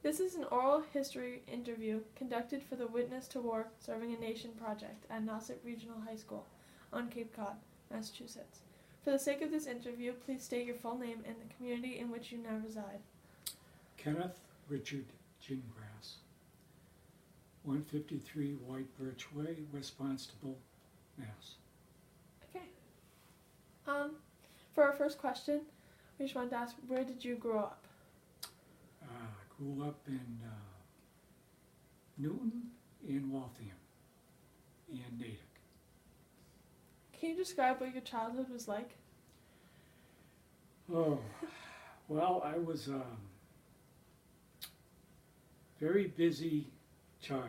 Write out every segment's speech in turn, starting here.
This is an oral history interview conducted for the Witness to War Serving a Nation project at Nauset Regional High School on Cape Cod, Massachusetts. For the sake of this interview, please state your full name and the community in which you now reside. Kenneth Richard Gingras, 153 White Birch Way, West Barnstable, Mass. Okay. For our first question, we just wanted to ask, where did you grow up? I grew up in Newton and Waltham and Natick. Can you describe what your childhood was like? Oh, well, I was a very busy child.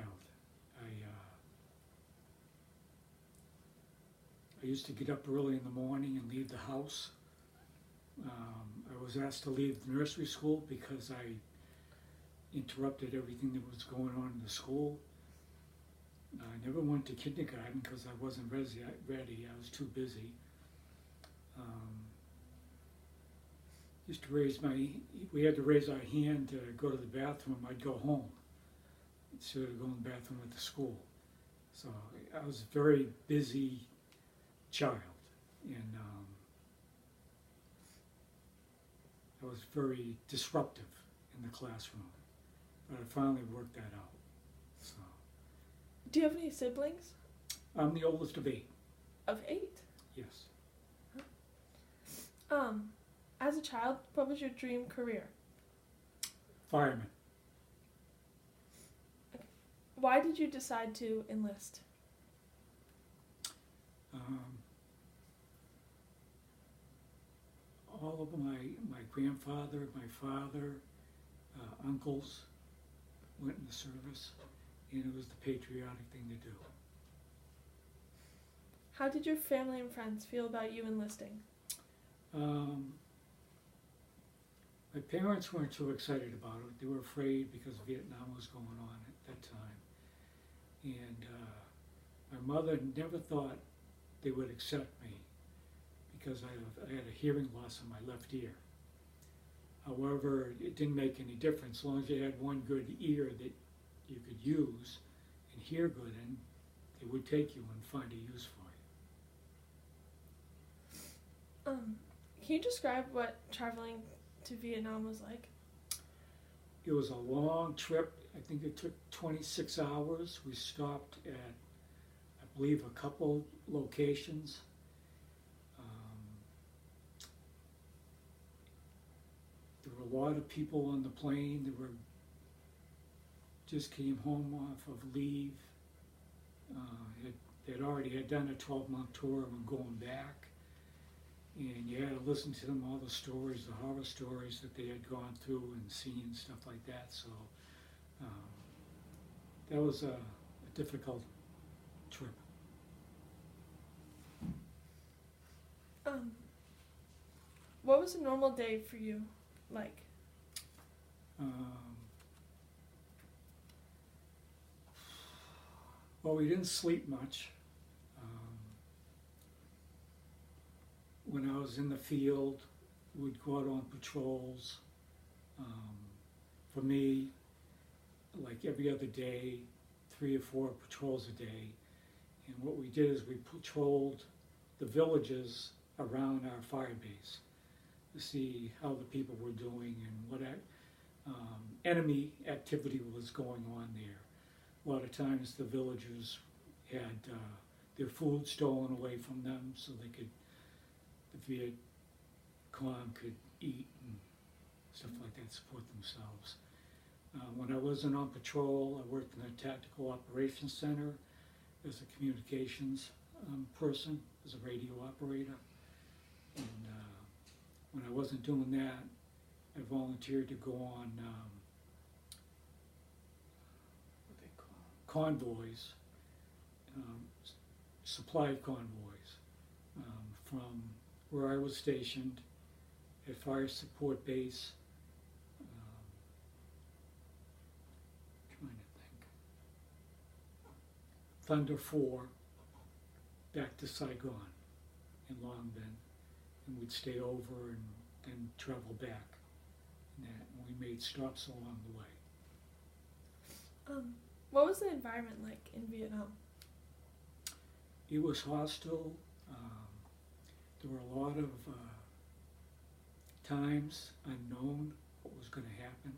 I used to get up early in the morning and leave the house. I was asked to leave the nursery school because I interrupted everything that was going on in the school. I never went to kindergarten because I wasn't ready. I was too busy. We had to raise our hand to go to the bathroom. I'd go home instead of going to the bathroom at the school. So I was a very busy child, and I was very disruptive in the classroom. But I finally worked that out. So Do you have any siblings? I'm the oldest of 8. Of 8? Yes. As a child, what was your dream career? Fireman. Okay. Why did you decide to enlist? All of my grandfather, my father, uncles went in the service, and it was the patriotic thing to do. How did your family and friends feel about you enlisting? My parents weren't too excited about it. They were afraid because Vietnam was going on at that time. And my mother never thought they would accept me because I had a hearing loss in my left ear. However, it didn't make any difference. As long as you had one good ear that you could use and hear good in, they would take you and find a use for you. Can you describe what traveling to Vietnam was like? It was a long trip. I think it took 26 hours. We stopped at, I believe, a couple locations. There were a lot of people on the plane that just came home off of leave. They'd already had done a 12-month tour and were going back. And you had to listen to them, all the stories, the horror stories that they had gone through and seen, stuff like that. So that was a difficult trip. What was a normal day for you like? Well, we didn't sleep much. When I was in the field, we'd go out on patrols. For me, like every other day, 3 or 4 patrols a day. And what we did is we patrolled the villages around our fire base to see how the people were doing and what enemy activity was going on there. A lot of times the villagers had their food stolen away from them so the Viet Cong could eat and stuff like that, support themselves. When I wasn't on patrol, I worked in a tactical operations center as a communications person, as a radio operator. And when I wasn't doing that, I volunteered to go on what they call convoys, supply convoys from where I was stationed at Fire Support Base. Trying to think. Thunder 4 back to Saigon in Long Binh, and we'd stay over and then travel back. And we made stops along the way. What was the environment like in Vietnam? It was hostile. There were a lot of times unknown what was going to happen.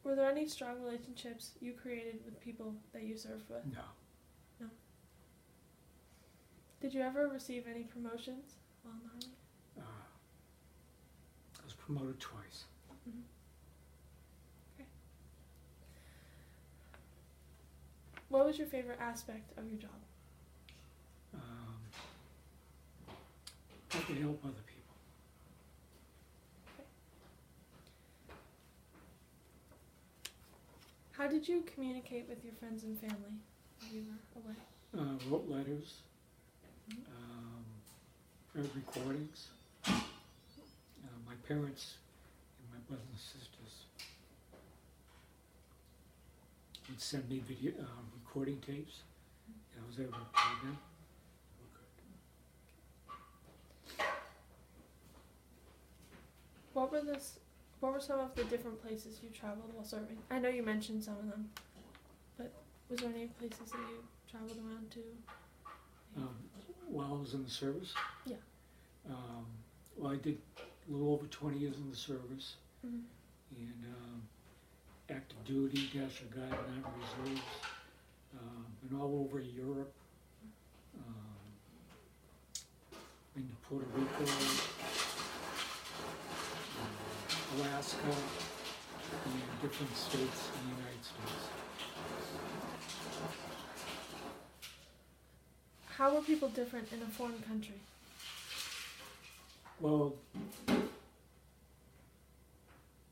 Were there any strong relationships you created with people that you served with? No. No. Did you ever receive any promotions while in the Army? I was promoted twice. Mm-hmm. Okay. What was your favorite aspect of your job? How to help other people. Okay. How did you communicate with your friends and family while you were away? Wrote letters, heard recordings. My parents and my brothers and sisters would send me video recording tapes, and I was able to play them. What were some of the different places you traveled while serving? I know you mentioned some of them, but was there any places that you traveled around to? While I was in the service? Yeah. Well, I did a little over 20 years in the service, Mm-hmm. and active duty, National Guard, and Army Reserves, and all over Europe, in Puerto Rico, Alaska, and different states in the United States. How were people different in a foreign country? Well,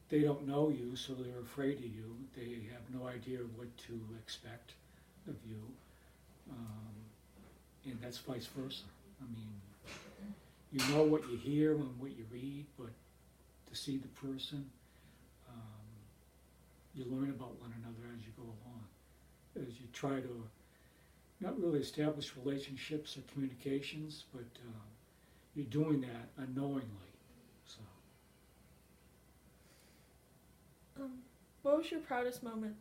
they don't know you, so they're afraid of you. They have no idea what to expect of you, and that's vice versa. I mean, you know what you hear and what you read, but to see the person, you learn about one another as you go along, as you try to not really establish relationships or communications, but you're doing that unknowingly. So, What was your proudest moment?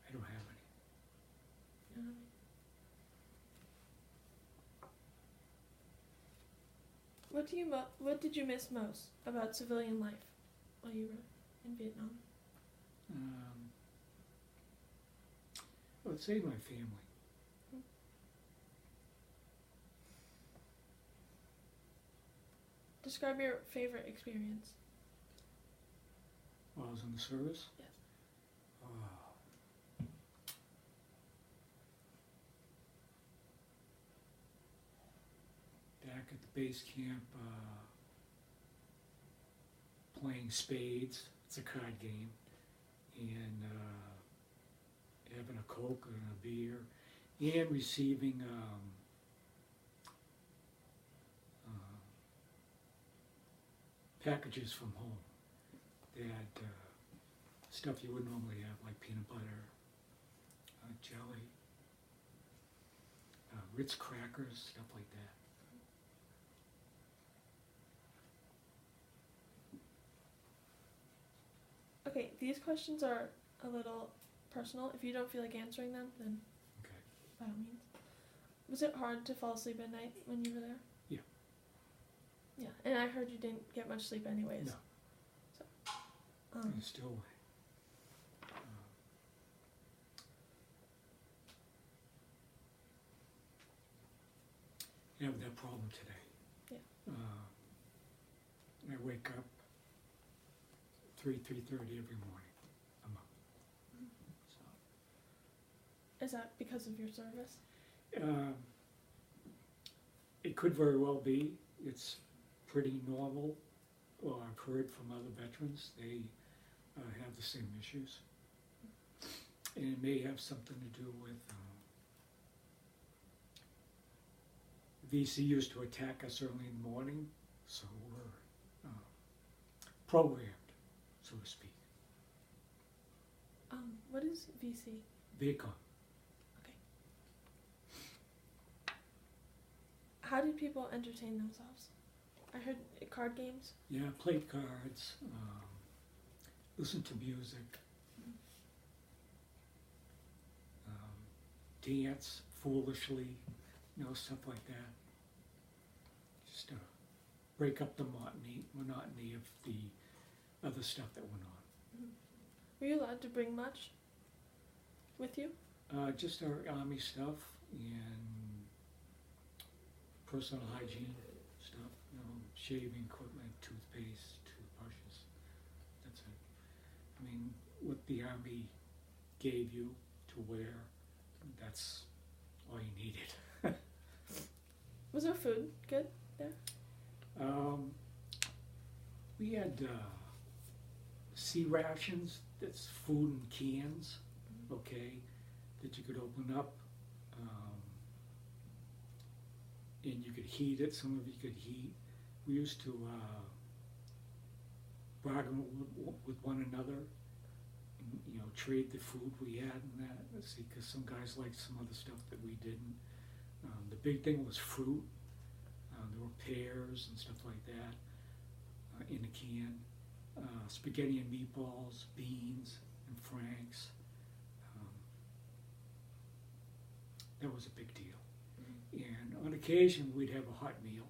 I don't have any. What did you miss most about civilian life while you were in Vietnam? I would say my family. Describe your favorite experience. While I was in the service? Yes. Back at the base camp, playing spades. It's a card game. And having a Coke and a beer. And receiving packages from home. They had stuff you would normally have, like peanut butter, jelly, Ritz crackers, stuff like that. Okay, these questions are a little personal. If you don't feel like answering them, then Okay. by all means. Was it hard to fall asleep at night when you were there? Yeah. Yeah, and I heard you didn't get much sleep anyways. No. So, And still, I have that problem today. Yeah. I wake up 3:30 every morning. I'm up. So. Is that because of your service? It could very well be. It's pretty normal. Well, I've heard from other veterans, they have the same issues. And it may have something to do with VC used to attack us early in the morning, so we're programmed. So is VC? VCon. How did people entertain themselves? I heard card games. Yeah, played cards, listened to music, dance foolishly, stuff like that. Just to break up the monotony of the other stuff that went on. Were you allowed to bring much with you? Just our Army stuff and personal hygiene stuff, shaving equipment, toothpaste, toothbrushes. That's it. I mean, what the Army gave you to wear, that's all you needed. Was there food good there? We had sea rations, that's food in cans, okay, that you could open up. And you could heat it, some of you could heat. We used to bargain with one another, and, trade the food we had and that. Let's see, because some guys liked some other stuff that we didn't. The big thing was fruit. There were pears and stuff like that in a can. Spaghetti and meatballs, beans and franks. That was a big deal. And on occasion, we'd have a hot meal,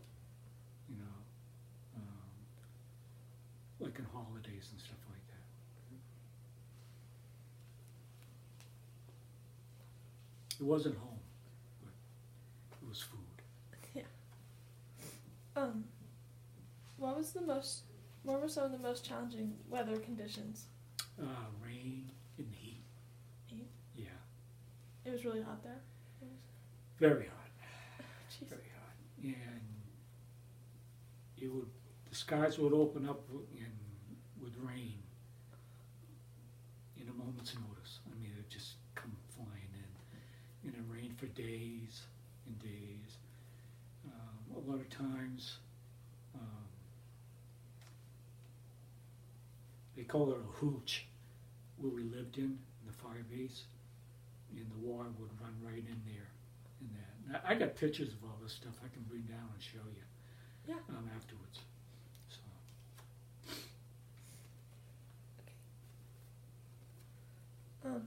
like on holidays and stuff like that. It wasn't home, but it was food. Yeah. What were some of the most challenging weather conditions? Rain and heat. Heat? Yeah. It was really hot there? Very hot. Jeez. Very hot. And the skies would open up with rain in a moment's notice. I mean, it'd just come flying in. And it rained for days and days. A lot of times, they call it a hooch, where we lived in the fire base, and the water would run right in there. Now, I got pictures of all this stuff I can bring down and show you. Yeah. Afterwards. So. Okay.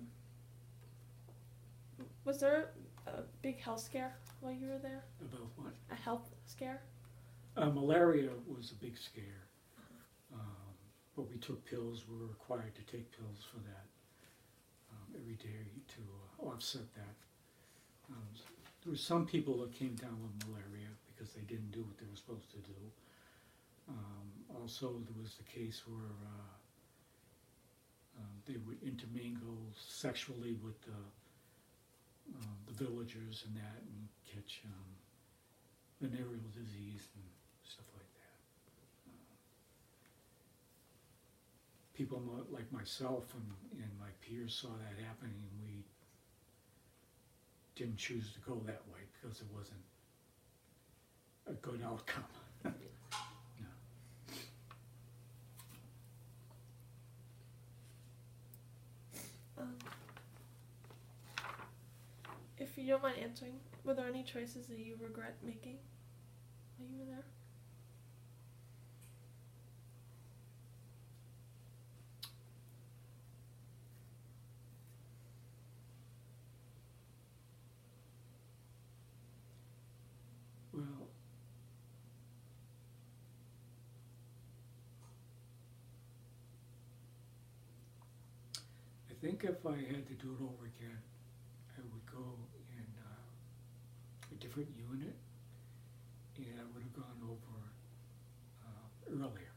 Was there a big health scare while you were there? About what? A health scare? Malaria was a big scare. But we took pills. We were required to take pills for that every day to offset that. There were some people that came down with malaria because they didn't do what they were supposed to do. Also, there was the case where they would intermingle sexually with the villagers and that, and catch venereal disease and stuff like that. People like myself and my peers saw that happening, and we didn't choose to go that way because it wasn't a good outcome. No. If you don't mind answering, were there any choices that you regret making while you were there? Well, I think if I had to do it over again, I would go in a different unit, and I would have gone over earlier.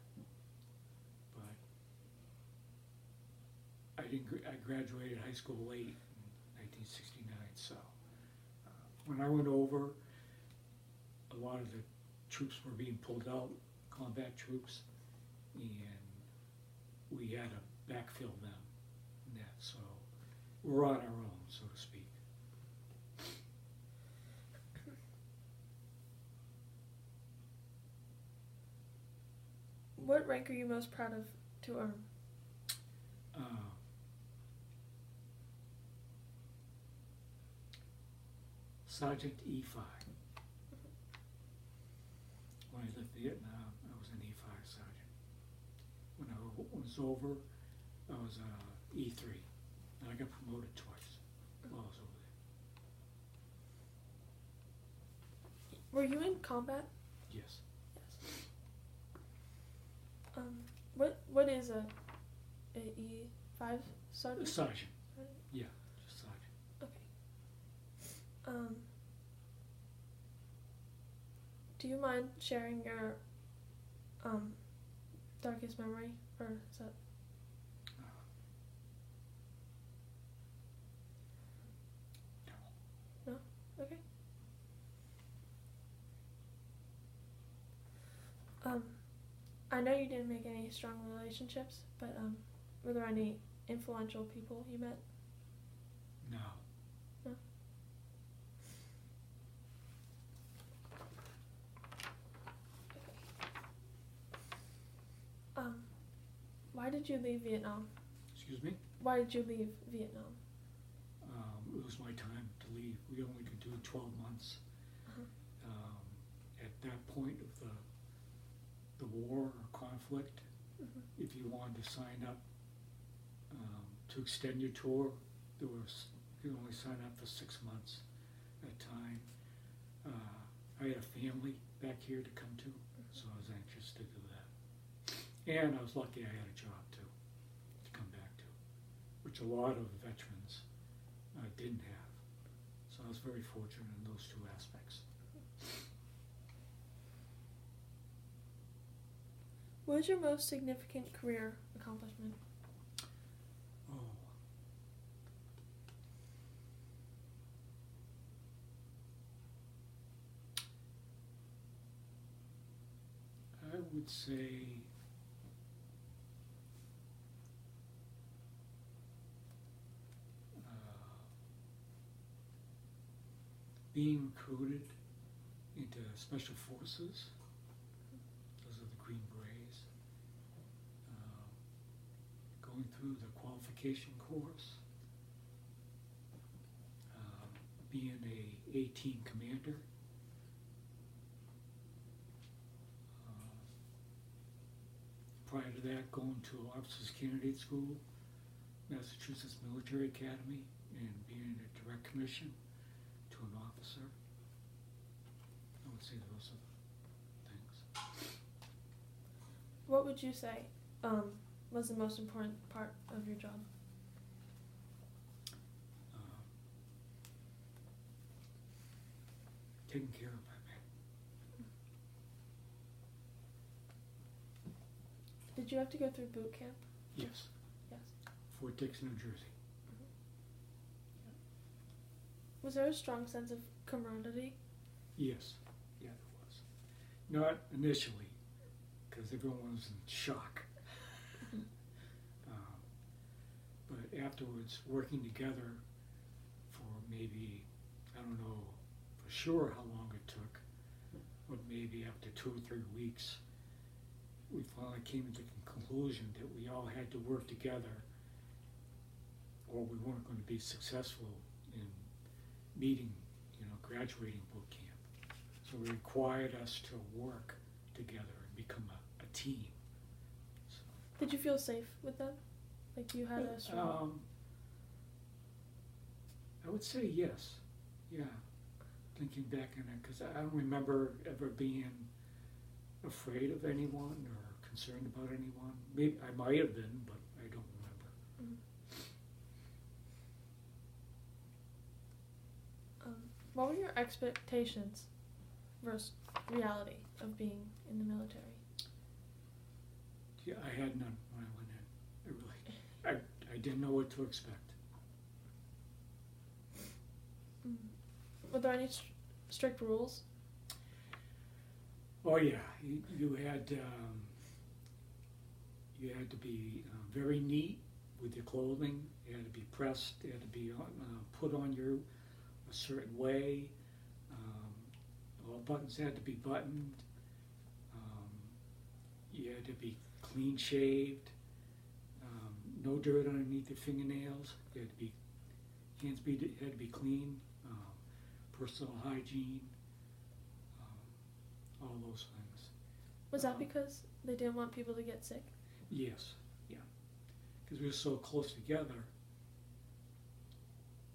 But I graduated high school late in 1969, so when I went over, a lot of the troops were being pulled out, combat troops, and we had to backfill them and that, so we're on our own, so to speak. What rank are you most proud of to earn? Sergeant E5. When I left Vietnam, I was an E5 sergeant. When I was over, I was E3. And I got promoted twice while I was over there. Were you in combat? Yes. Yes. What is a E5 sergeant? Sergeant. Yeah, just sergeant. Okay. Do you mind sharing your darkest memory, or is that? No. No? Okay. I know you didn't make any strong relationships, but were there any influential people you met? No. No? Why did you leave Vietnam? Excuse me? Why did you leave Vietnam? It was my time to leave. We only could do 12 months. At that point of the war or conflict, if you wanted to sign up to extend your tour, you could only sign up for 6 months at a time. I had a family back here to come to, so I was anxious to do that. And I was lucky I had a job too, to come back to, which a lot of veterans didn't have. So I was very fortunate in those two aspects. What is your most significant career accomplishment? Oh. I would say being recruited into Special Forces. Those are the Green Berets. Going through the qualification course. Being a A-team commander. Prior to that, going to Officers Candidate School, Massachusetts Military Academy, and being a direct commission to an officer. I would say those are the things. What would you say was the most important part of your job? Taking care of my men. Did you have to go through boot camp? Yes. Yes. Fort Dix, New Jersey. Was there a strong sense of camaraderie? Yes. Yeah, there was. Not initially, because everyone was in shock. But afterwards, working together for maybe, I don't know for sure how long it took, but maybe after 2 or 3 weeks, we finally came to the conclusion that we all had to work together or we weren't going to be successful in meeting, graduating boot camp. So it required us to work together and become a team. So, Did you feel safe with them? Like you had a strong... I would say yes. Yeah. Thinking back on it, because I don't remember ever being afraid of anyone or concerned about anyone. Maybe I might have been, but I don't remember. What were your expectations versus reality of being in the military? Yeah, I had none when I went in. I didn't know what to expect. Were there any strict rules? Oh yeah, you had to be very neat with your clothing. It had to be pressed. It had to be put on you a certain way. All buttons had to be buttoned. You had to be clean shaved. No dirt underneath your fingernails. You had to be hands had to be clean. personal hygiene, all those things. Was that because they didn't want people to get sick? Yes, yeah. Because we were so close together,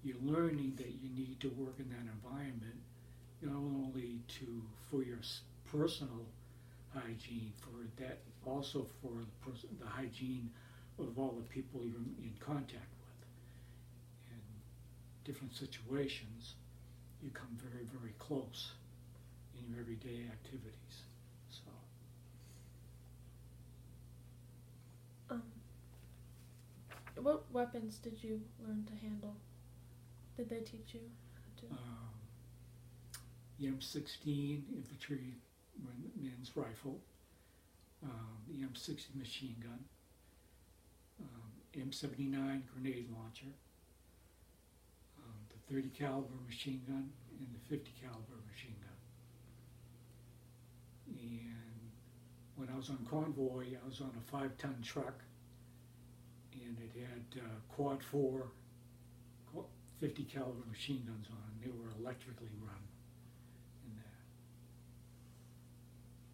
you're learning that you need to work in that environment, not only for your personal hygiene, for that also for the hygiene of all the people you're in contact with. In different situations, you come very, very close in your everyday activities. So. What weapons did you learn to handle? Did they teach you how to? The M16 infantry man's rifle, the M60 machine gun, M79 grenade launcher, the 30 caliber machine gun, and the 50 caliber machine gun. And when I was on convoy, I was on a 5-ton truck, and it had quad 4 50 caliber machine guns on. They were electrically run in that.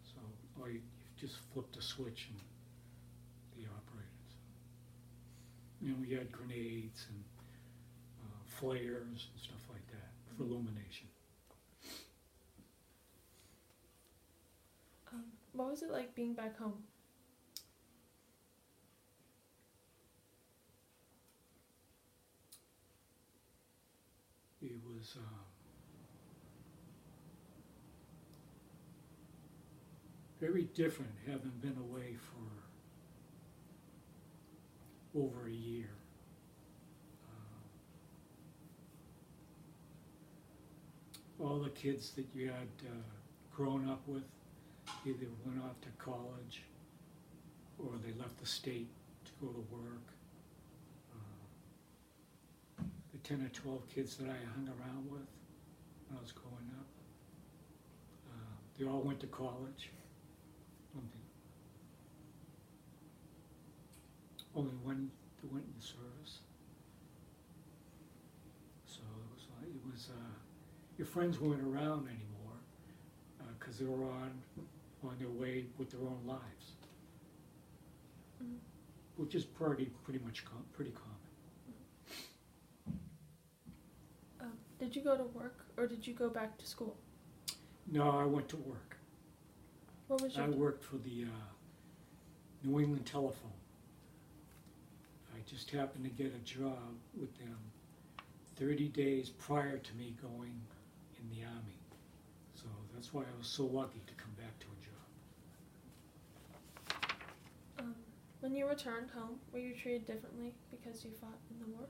So you just flipped a switch and the operators. You know, we had grenades and flares and stuff like that for illumination. What was it like being back home? It was very different, having been away for over a year. All the kids that you had grown up with either went off to college or they left the state to go to work. The 10 or 12 kids that I hung around with when I was growing up, they all went to college. Only one that went in the service. So it was your friends weren't around anymore because they were on their way with their own lives, which is pretty much pretty common. Did you go to work or did you go back to school? No, I went to work. What was your I worked for the New England Telephone. I just happened to get a job with them 30 days prior to me going in the Army. So that's why I was so lucky to come back to a job. When you returned home, were you treated differently because you fought in the war?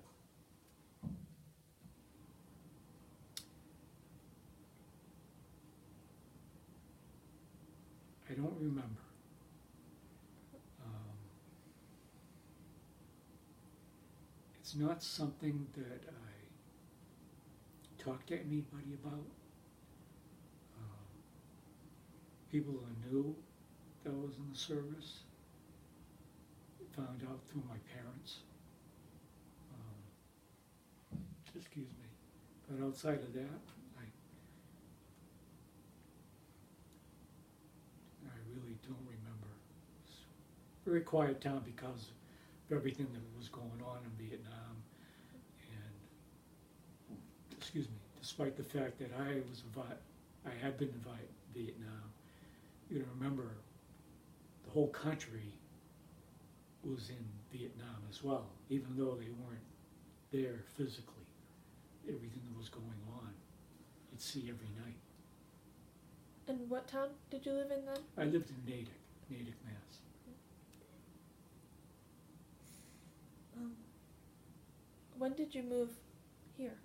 I don't remember. It's not something that I talk to anybody about. People who knew that I was in the service found out through my parents. Excuse me. But outside of that, I really don't remember. It's a very quiet town because of everything that was going on in Vietnam. And, excuse me, despite the fact that I had been in Vietnam, you gotta remember the whole country was in Vietnam as well, even though they weren't there physically. Everything that was going on, you'd see every night. And what town did you live in then? I lived in Natick, Mass. When did you move here?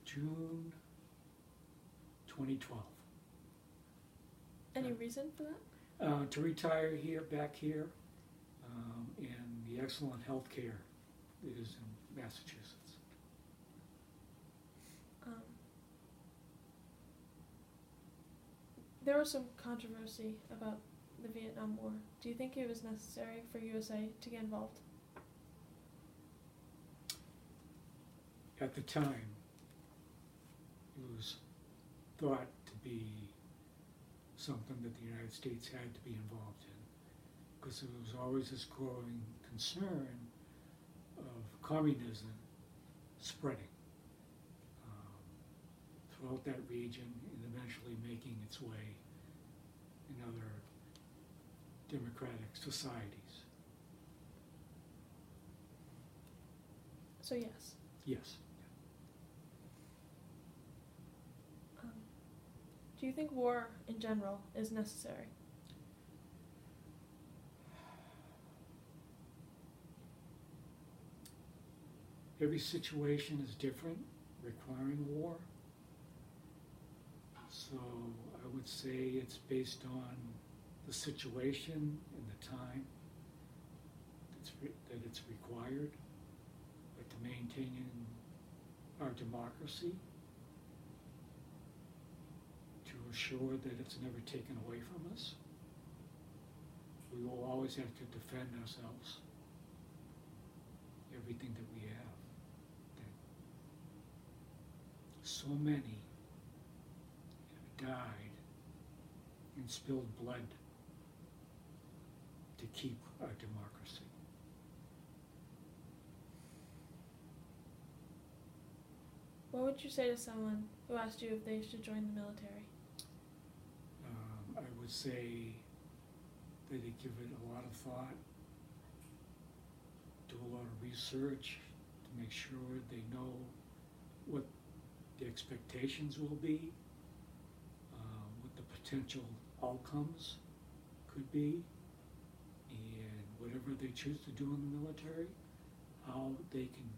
June 2012. Any reason for that? To retire back here, and the excellent health care that is in Massachusetts. There was some controversy about the Vietnam War. Do you think it was necessary for USA to get involved? At the time, it was thought to be something that the United States had to be involved in, because there was always this growing concern of communism spreading throughout that region and eventually making its way in other democratic societies. So yes. Yes. Do you think war in general is necessary? Every situation is different, requiring war. So I would say it's based on the situation and the time that it's required, like to maintaining our democracy, to assure that it's never taken away from us. We will always have to defend ourselves, everything that we have. So many have died and spilled blood to keep our democracy. What would you say to someone who asked you if they should join the military? I would say that they give it a lot of thought, do a lot of research to make sure they know what the expectations will be, what the potential outcomes could be, and whatever they choose to do in the military, how they can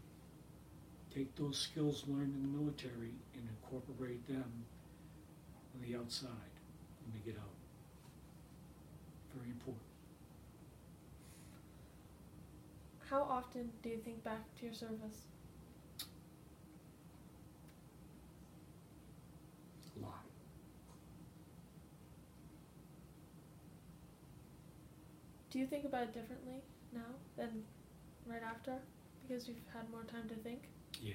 take those skills learned in the military and incorporate them on the outside when they get out. Very important. How often do you think back to your service? A lot. Do you think about it differently now than right after? Because you've had more time to think? Yeah.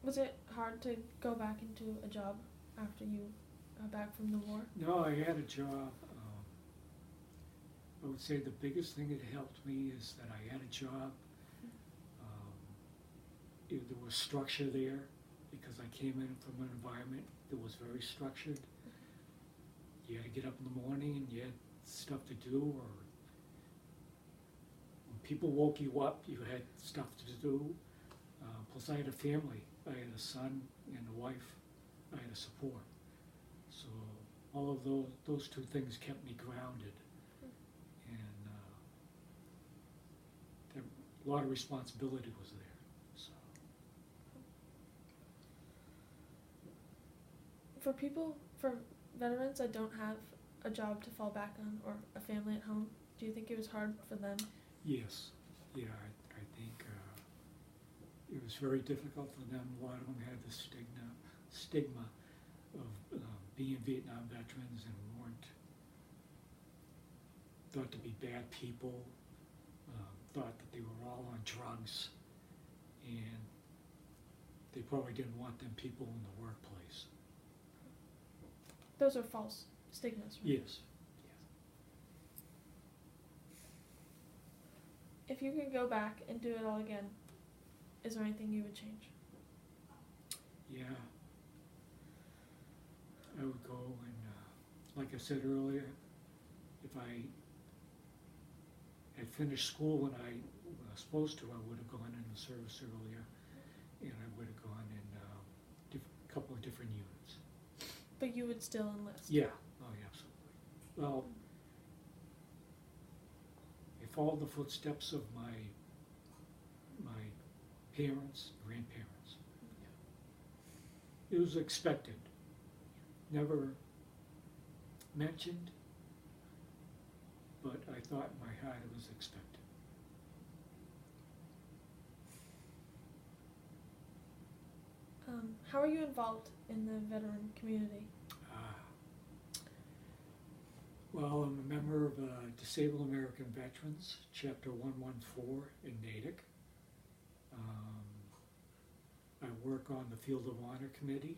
Was it hard to go back into a job after you got back from the war? No, I had a job. I would say the biggest thing that helped me is that I had a job. There was structure there because I came in from an environment that was very structured. You had to get up in the morning and you had stuff to do, or when people woke you up, you had stuff to do. Plus I had a family. I had a son and a wife I had to support. So all of those two things kept me grounded. And a lot of responsibility was there. So. For veterans that don't have a job to fall back on or a family at home, do you think it was hard for them? Yes. Yeah, I think it was very difficult for them. A lot of them had the stigma of being Vietnam veterans and weren't thought to be bad people, thought that they were all on drugs, and they probably didn't want them people in the workplace. Those are false stigmas, right? Yes. If you could go back and do it all again, is there anything you would change? Yeah. I would go and, like I said earlier, if I had finished school when I was supposed to, I would have gone into service earlier, and I would have gone in a couple of different units. But you would still enlist? Yeah. Oh, yeah, absolutely. Well, I followed the footsteps of my parents, grandparents. Yeah. It was expected. Never mentioned, but I thought in my heart it was expected. How are you involved in the veteran community? Well, I'm a member of Disabled American Veterans, Chapter 114 in Natick. I work on the Field of Honor Committee,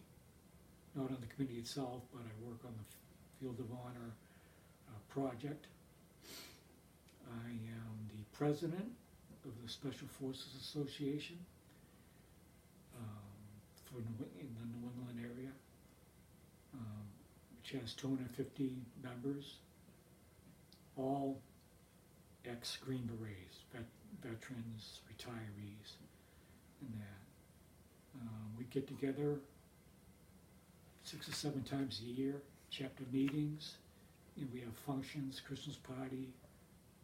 not on the committee itself, but I work on the Field of Honor project. I am the president of the Special Forces Association in the New England area, which has 250 members, all ex-Green Berets, veterans, retirees, and that. We get together 6 or 7 times a year, chapter meetings, and we have functions, Christmas party,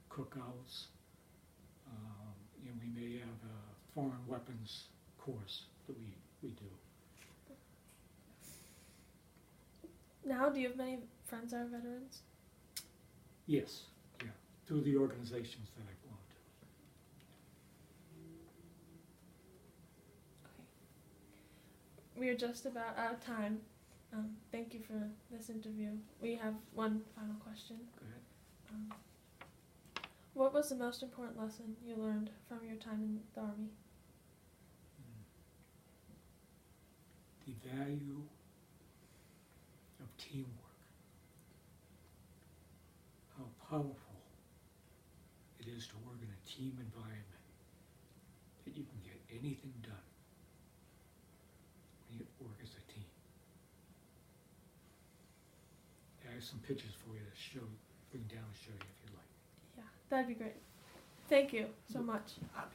cookouts, and we may have a foreign weapons course that we do. Now, do you have many friends that are veterans? Yes, yeah, through the organizations that I belong to. Okay. We are just about out of time. Thank you for this interview. We have one final question. Go ahead. What was the most important lesson you learned from your time in the Army? The value of teamwork. How powerful it is to work in a team environment, that you can get anything done when you work as a team. I have some pictures for you to bring down and show you if you like. Yeah, that'd be great. Thank you so much. I'll be